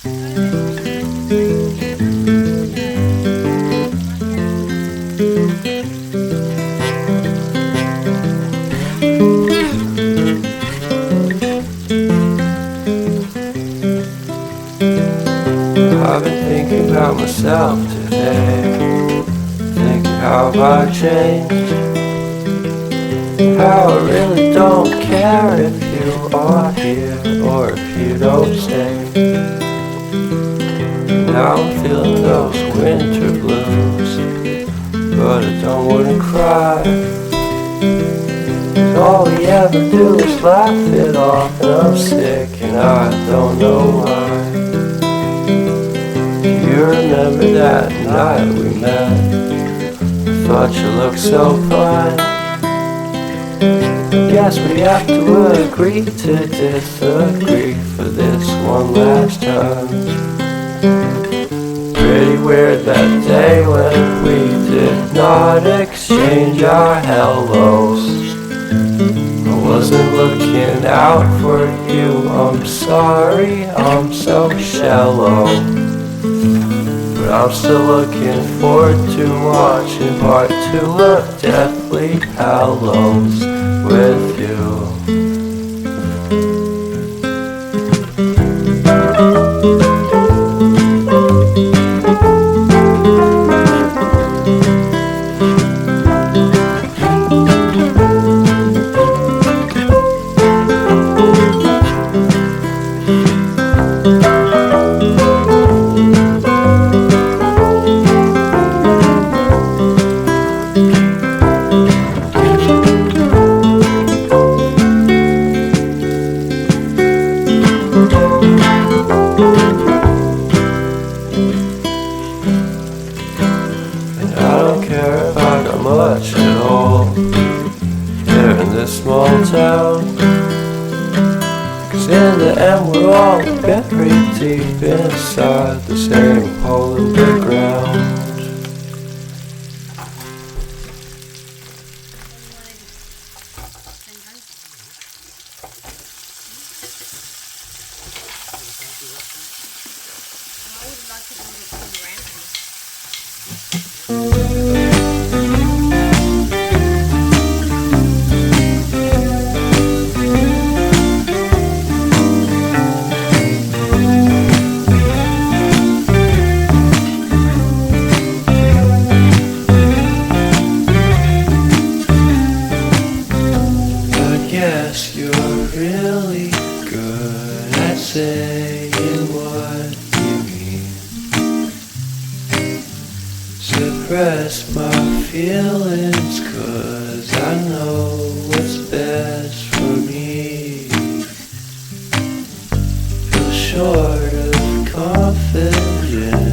I've been thinking about myself today, thinking how have I changed, how I really don't care if you are here or if you don't stay. Now I'm feeling those winter blues, but I don't wanna cry. All we ever do is laugh it off, and I'm sick and I don't know why. You remember that night we met? I thought you looked so fine. I guess we have to agree to disagree for this one last time. Pretty weird that day when we did not exchange our hellos. I wasn't looking out for you, I'm sorry, I'm so shallow. But I'm still looking forward to watching part 2 of Deathly Hallows with you. Much at all here in this small town, 'cause in the end we're all buried deep inside the same hole in the ground. Guess you're really good at saying what you mean. Suppress my feelings 'cause I know what's best for me. Feel short of confidence